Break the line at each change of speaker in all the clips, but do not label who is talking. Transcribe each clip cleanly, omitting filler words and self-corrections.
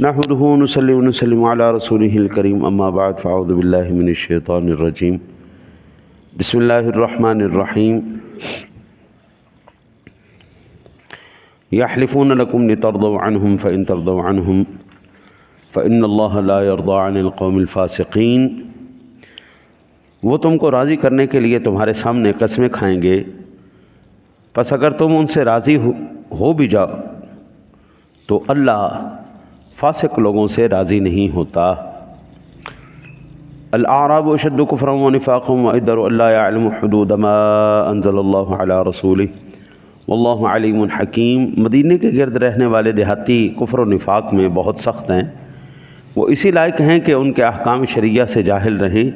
نحمده ونصلي ونسلم على رسوله الكريم اما بعد فاعوذ بالله من الشيطان الرجيم بسم الله الرحمن الرحيم يحلفون لكم لترضوا عنهم فإن ترضوا عنهم فإن الله لا يرضى عن القوم الفاسقين۔ وہ تم کو راضی کرنے کے لیے تمہارے سامنے قسمیں کھائیں گے، پس اگر تم ان سے راضی ہو بھی جاؤ تو اللہ فاسق لوگوں سے راضی نہیں ہوتا۔ الاعراب اشد کفرا ونفاقا واجدر الا يعلم حدود ما انزل اللہ علی رسولہ واللہ علیم حکیم۔ مدینے کے گرد رہنے والے دیہاتی کفر و نفاق میں بہت سخت ہیں، وہ اسی لائق ہیں کہ ان کے احکام شرعیہ سے جاہل رہیں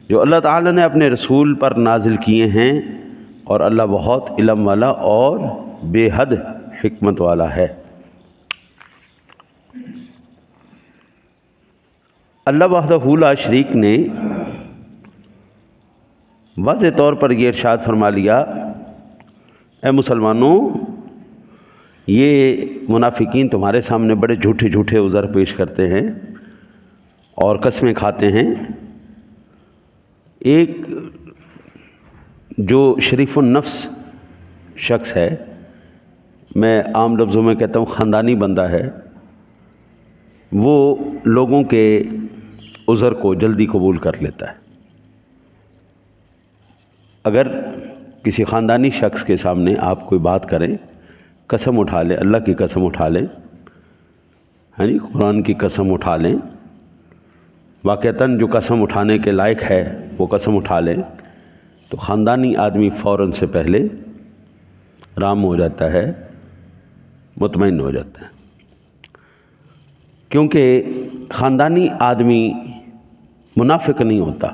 جو اللہ تعالی نے اپنے رسول پر نازل کیے ہیں، اور اللہ بہت علم والا اور بے حد حکمت والا ہے۔ اللہ وحدہ لا شریک نے واضح طور پر یہ ارشاد فرما لیا، اے مسلمانوں، یہ منافقین تمہارے سامنے بڑے جھوٹے جھوٹے عذر پیش کرتے ہیں اور قسمیں کھاتے ہیں۔ ایک جو شریف النفس شخص ہے، میں عام لفظوں میں کہتا ہوں خاندانی بندہ ہے، وہ لوگوں کے عذر کو جلدی قبول کر لیتا ہے۔ اگر کسی خاندانی شخص کے سامنے آپ کوئی بات کریں، قسم اٹھا لیں، اللہ کی قسم اٹھا لیں، قرآن کی قسم اٹھا لیں، واقعتاً جو قسم اٹھانے کے لائق ہے وہ قسم اٹھا لیں، تو خاندانی آدمی فوراً سے پہلے رام ہو جاتا ہے، مطمئن ہو جاتا ہے، کیونکہ خاندانی آدمی منافق نہیں ہوتا،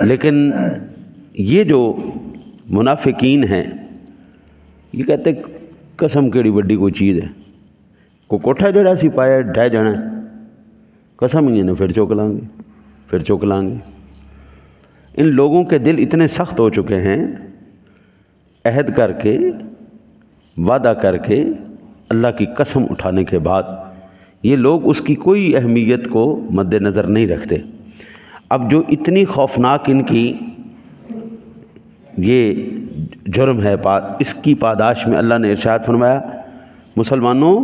لیکن یہ جو منافقین ہیں یہ کہتے قسم کیڑی بڑی کوئی چیز ہے، کوئی کوٹھا جڑا سی پایا ڈہ جانا ہے، قسم ہی ہے نا، پھر چوک لیں گے، پھر چوک لیں گے۔ ان لوگوں کے دل اتنے سخت ہو چکے ہیں، عہد کر کے، وعدہ کر کے، اللہ کی قسم اٹھانے کے بعد یہ لوگ اس کی کوئی اہمیت کو مد نظر نہیں رکھتے۔ اب جو اتنی خوفناک ان کی یہ جرم ہے، اس کی پاداش میں اللہ نے ارشاد فرمایا، مسلمانوں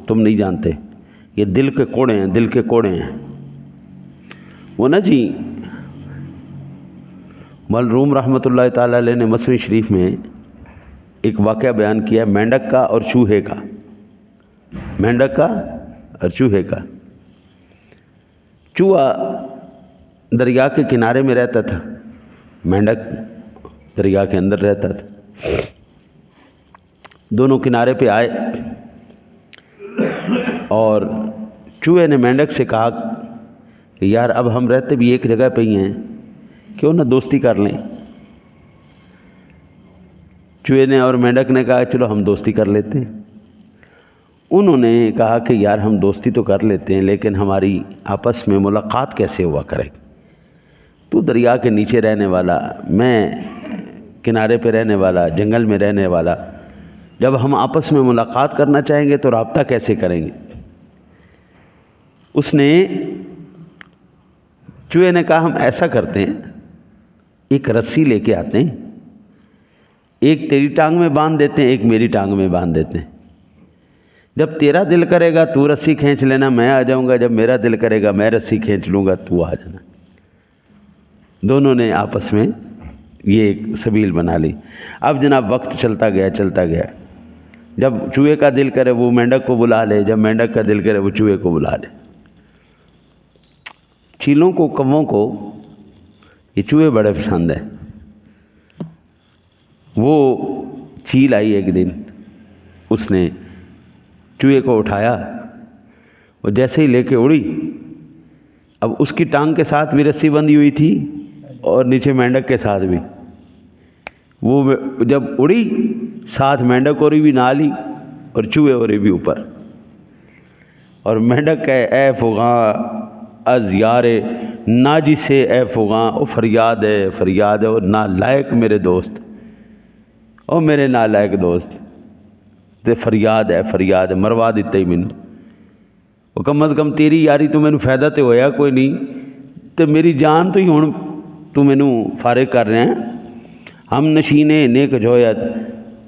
تم نہیں جانتے، یہ دل کے کوڑے ہیں، دل کے کوڑے ہیں۔ وہ نا جی مولروم رحمۃ اللہ تعالیٰ علیہ نے مثنوی شریف میں ایک واقعہ بیان کیا ہے، مینڈک کا اور چوہے کا، مینڈک کا اور چوہے کا۔ چوہا دریا کے کنارے میں رہتا تھا، مینڈک دریا کے اندر رہتا تھا۔ دونوں کنارے پہ آئے اور چوہے نے مینڈک سے کہا کہ یار اب ہم رہتے بھی ایک جگہ پہ ہی ہیں، کیوں نہ دوستی کر لیں۔ چوہے نے اور مینڈک نے کہا چلو ہم دوستی کر لیتے ہیں۔ انہوں نے کہا کہ یار ہم دوستی تو کر لیتے ہیں، لیکن ہماری آپس میں ملاقات کیسے ہوا کرے گی؟ تو دریا کے نیچے رہنے والا، میں کنارے پہ رہنے والا، جنگل میں رہنے والا، جب ہم آپس میں ملاقات کرنا چاہیں گے تو رابطہ کیسے کریں گے؟ اس نے چوہے نے کہا ہم ایسا کرتے ہیں، ایک رسی لے کے آتے ہیں، ایک تیری ٹانگ میں باندھ دیتے ہیں، ایک میری ٹانگ میں باندھ دیتے ہیں۔ جب تیرا دل کرے گا تو رسی کھینچ لینا، میں آ جاؤں گا، جب میرا دل کرے گا میں رسی کھینچ لوں گا، تو آ جانا۔ دونوں نے آپس میں یہ ایک سبیل بنا لی۔ اب جناب وقت چلتا گیا چلتا گیا، جب چوہے کا دل کرے وہ مینڈک کو بلا لے، جب مینڈک کا دل کرے وہ چوہے کو بلا لے۔ چیلوں کو، کووں کو یہ چوہے بڑے پسند ہیں۔ وہ چیل آئی ایک دن، اس نے چوہے کو اٹھایا، وہ جیسے ہی لے کے اڑی، اب اس کی ٹانگ کے ساتھ بھی رسی بندھی ہوئی تھی اور نیچے مینڈک کے ساتھ بھی۔ وہ جب اڑی ساتھ مینڈک اور بھی نہ لی اور چوہے اور بھی اوپر، اور مینڈک کہے اے فغاں از یار ناجس اے فغاں، او فریاد ہے فریاد ہے، اور نالائق میرے دوست، او میرے نالائق دوست۔ تے فریاد ہے مروا دیتا ہی مینوں، وہ کم از کم تیری یاری تو مینوں فائدہ تے ہویا کوئی نہیں، تے میری جان تو ہی ہن تو مینوں فارغ کر رہے ہیں۔ ہم نشین نیک جویت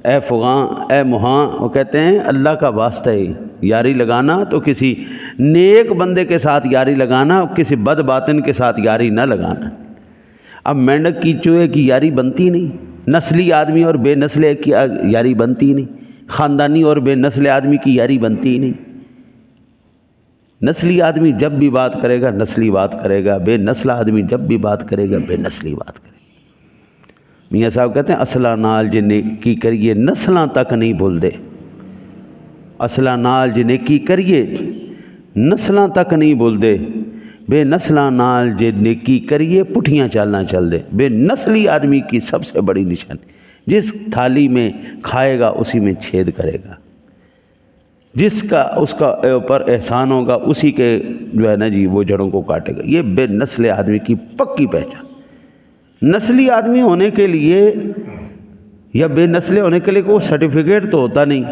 اے فغاں اے مہاں، وہ کہتے ہیں اللہ کا واسطہ ہے یاری لگانا تو کسی نیک بندے کے ساتھ یاری لگانا، کسی بد باطن کے ساتھ یاری نہ لگانا۔ اب مینڈک کی چوہے کی یاری بنتی نہیں، نسلی آدمی اور بے نسل کی یاری بنتی نہیں، خاندانی اور بے نسل آدمی کی یاری بنتی نہیں۔ نسلی آدمی جب بھی بات کرے گا نسلی بات کرے گا، بے نسل آدمی جب بھی بات کرے گا بے نسلی بات کرے گا۔ میاں صاحب کہتے ہیں اصلہ نال جے نیکی کریے نسلاں تک نہیں بھولدے، اصلہ نال جے نیکی کریے نسلاں تک نہیں بھولدے، بے نسلاں نال جے نیکی کریے پٹھیاں چالنا چل دے۔ بے نسلی آدمی کی سب سے بڑی نشانی، جس تھالی میں کھائے گا اسی میں چھید کرے گا، جس کا اس کا اوپر احسان ہوگا اسی کے جو ہے نا جی وہ جڑوں کو کاٹے گا۔ یہ بے نسل آدمی کی پکی پہچان۔ نسلی آدمی ہونے کے لیے یا بے نسل ہونے کے لیے کوئی سرٹیفکیٹ تو ہوتا نہیں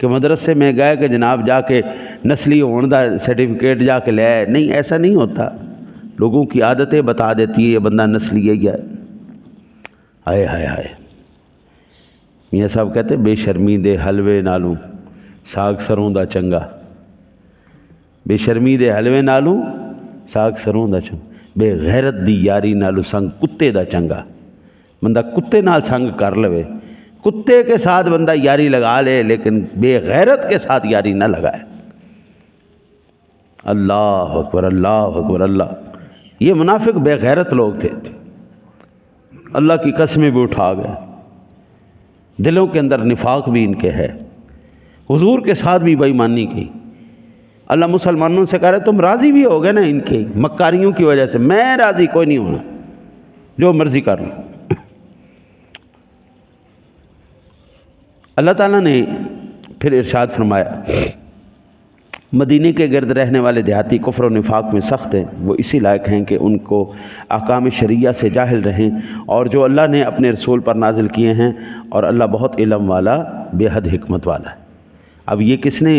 کہ مدرسے میں گئے کہ جناب جا کے نسلی ہون دا سرٹیفکیٹ جا کے لے آئے، نہیں ایسا نہیں ہوتا۔ لوگوں کی عادتیں بتا دیتی ہے یہ بندہ نسلی ہے یا ہائے ہائے ہائے۔ میاں صاحب کہتے بے شرمی دے حلوے نالوں ساگ سروں دا چنگا، بے شرمی دے حلوے نالوں ساگ سروں دا چنگا، بے غیرت دی یاری نالوں سنگ کتے دا چنگا۔ بندہ کتے نال سنگ کر لوے، کتے کے ساتھ بندہ یاری لگا لے لیکن بے غیرت کے ساتھ یاری نہ لگائے۔ اللہ اکبر اللہ اکبر اللہ۔ یہ منافق بے غیرت لوگ تھے، اللہ کی قسمیں بھی اٹھا گئے، دلوں کے اندر نفاق بھی ان کے ہے، حضور کے ساتھ بھی بے ایمانی کی۔ اللہ مسلمانوں سے کہہ رہے تم راضی بھی ہو گئے نا ان کی مکاریوں کی وجہ سے، میں راضی کوئی نہیں ہونا، جو مرضی کر لوں۔ اللہ تعالیٰ نے پھر ارشاد فرمایا مدینے کے گرد رہنے والے دیہاتی کفر و نفاق میں سخت ہیں، وہ اسی لائق ہیں کہ ان کو احکام شریعہ سے جاہل رہیں اور جو اللہ نے اپنے رسول پر نازل کیے ہیں، اور اللہ بہت علم والا بے حد حکمت والا ہے۔ اب یہ کس نے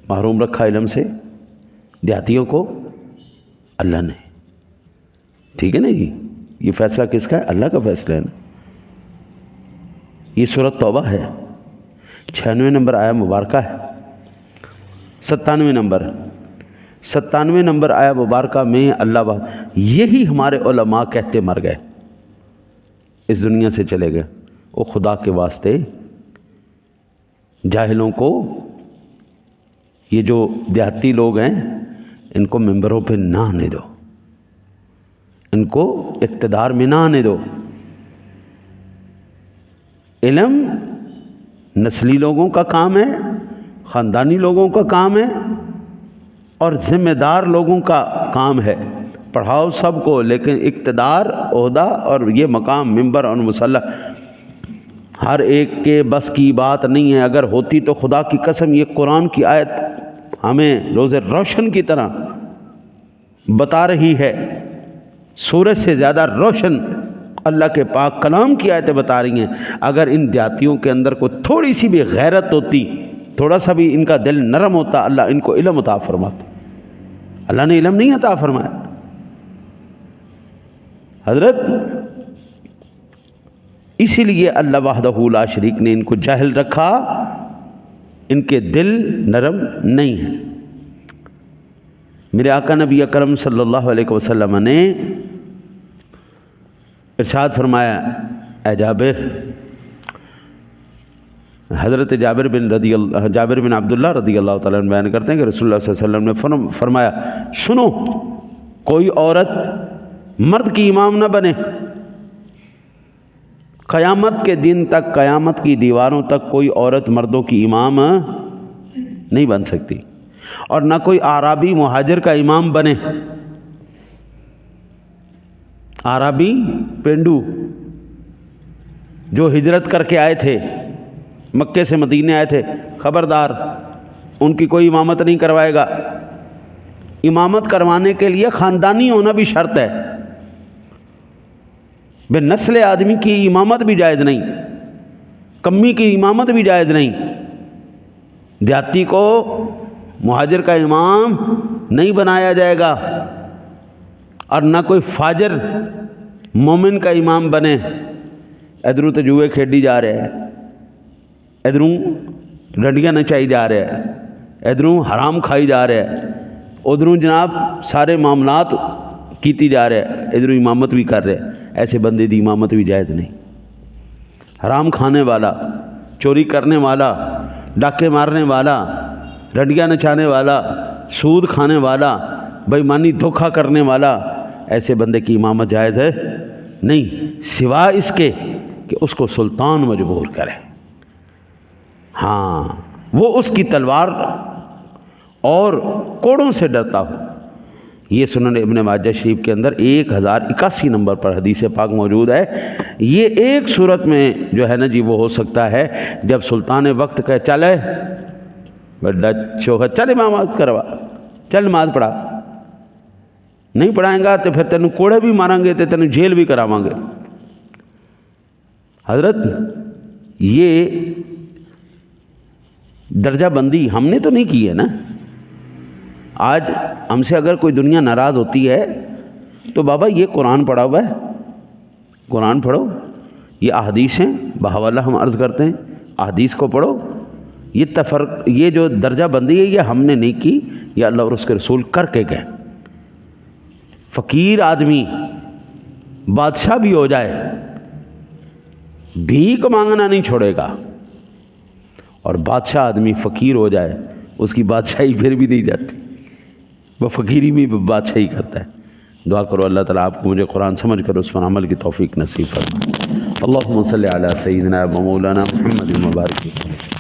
محروم رکھا علم سے؟ دیہاتیوں کو اللہ نے، ٹھیک ہے نا جی؟ یہ فیصلہ کس کا ہے؟ اللہ کا فیصلہ ہے نا۔ یہ سورۃ توبہ ہے، 96 نمبر آیا مبارکہ ہے، 97 نمبر آیا مبارکہ میں اللہ یہی ہمارے علماء کہتے مر گئے، اس دنیا سے چلے گئے۔ وہ خدا کے واسطے جاہلوں کو، یہ جو دیہاتی لوگ ہیں ان کو ممبروں پہ نہ آنے دو، ان کو اقتدار میں نہ آنے دو۔ علم نسلی لوگوں کا کام ہے، خاندانی لوگوں کا کام ہے اور ذمہ دار لوگوں کا کام ہے۔ پڑھاؤ سب کو، لیکن اقتدار، عہدہ اور یہ مقام ممبر اور مصلی ہر ایک کے بس کی بات نہیں ہے۔ اگر ہوتی تو خدا کی قسم یہ قرآن کی آیت ہمیں روز روشن کی طرح بتا رہی ہے، سورج سے زیادہ روشن اللہ کے پاک کلام کی آیتیں بتا رہی ہیں۔ اگر ان دیہاتیوں کے اندر کوئی تھوڑی سی بھی غیرت ہوتی، تھوڑا سا بھی ان کا دل نرم ہوتا، اللہ ان کو علم عطا فرماتا۔ اللہ نے علم نہیں عطا فرمایا حضرت، اسی لیے اللہ وحدہ لا شریک نے ان کو جاہل رکھا، ان کے دل نرم نہیں ہیں۔ میرے آقا نبی اکرم صلی اللہ علیہ وسلم نے ارشاد فرمایا، اے جابر، حضرت جابر بن عبداللہ رضی اللہ تعالیٰ عنہ بیان کرتے ہیں کہ رسول اللہ صلی اللہ علیہ وسلم نے فرمایا، سنو، کوئی عورت مرد کی امام نہ بنے، قیامت کے دن تک، قیامت کی دیواروں تک کوئی عورت مردوں کی امام نہیں بن سکتی، اور نہ کوئی اعرابی مہاجر کا امام بنے۔ اعرابی پینڈو جو ہجرت کر کے آئے تھے، مکے سے مدینے آئے تھے، خبردار، ان کی کوئی امامت نہیں کروائے گا۔ امامت کروانے کے لیے خاندانی ہونا بھی شرط ہے، بے نسل آدمی کی امامت بھی جائز نہیں۔ کمی کی امامت بھی جائز نہیں، دیہاتی کو مہاجر کا امام نہیں بنایا جائے گا، اور نہ کوئی فاجر مومن کا امام بنے۔ ادھروں تو جوئے کھیڈی جا رہے ہیں، ادھروں ڈنڈیاں نچائی جا رہے ہیں، ادھروں حرام کھائی جا رہے ہیں، ادھروں جناب سارے معاملات کیتی جا رہے ہیں، ادھروں امامت بھی کر رہے ہیں۔ ایسے بندے دی امامت بھی جائز نہیں۔ حرام کھانے والا، چوری کرنے والا، ڈاکے مارنے والا، ڈنڈیاں نچانے والا، سود کھانے والا، بے ایمانی دھوکہ کرنے والا، ایسے بندے کی امامت جائز ہے نہیں، سوا اس کے کہ اس کو سلطان مجبور کرے، ہاں وہ اس کی تلوار اور کوڑوں سے ڈرتا ہو۔ یہ سنن ابن ماجہ شریف کے اندر 1081 نمبر پر حدیث پاک موجود ہے۔ یہ ایک صورت میں جو ہے نا جی وہ ہو سکتا ہے جب سلطان وقت کہے چلے بڑا چوہا چل امامت کروا، چل نماز پڑھا، نہیں پڑھائیں گا تو پھر تینوں کوڑے بھی ماریں گے تو تینوں جیل بھی کراواں گے۔ حضرت یہ درجہ بندی ہم نے تو نہیں کی ہے نا۔ آج ہم سے اگر کوئی دنیا ناراض ہوتی ہے تو بابا یہ قرآن پڑھا ہوا ہے، قرآن پڑھو، یہ احادیث ہیں، بحوالہ ہم عرض کرتے ہیں احادیث کو پڑھو۔ یہ جو درجہ بندی ہے یہ ہم نے نہیں کی، یہ اللہ اور اس کے رسول کر کے گئے۔ فقیر آدمی بادشاہ بھی ہو جائے بھیک مانگنا نہیں چھوڑے گا، اور بادشاہ آدمی فقیر ہو جائے اس کی بادشاہی پھر بھی نہیں جاتی، وہ فقیری میں بادشاہی کرتا ہے۔ دعا کرو اللہ تعالیٰ آپ کو مجھے قرآن سمجھ کر اس پر عمل کی توفیق نصیب فرمائے۔ اللہم صلی علی سیدنا و مولانا محمد مبارک وسلم۔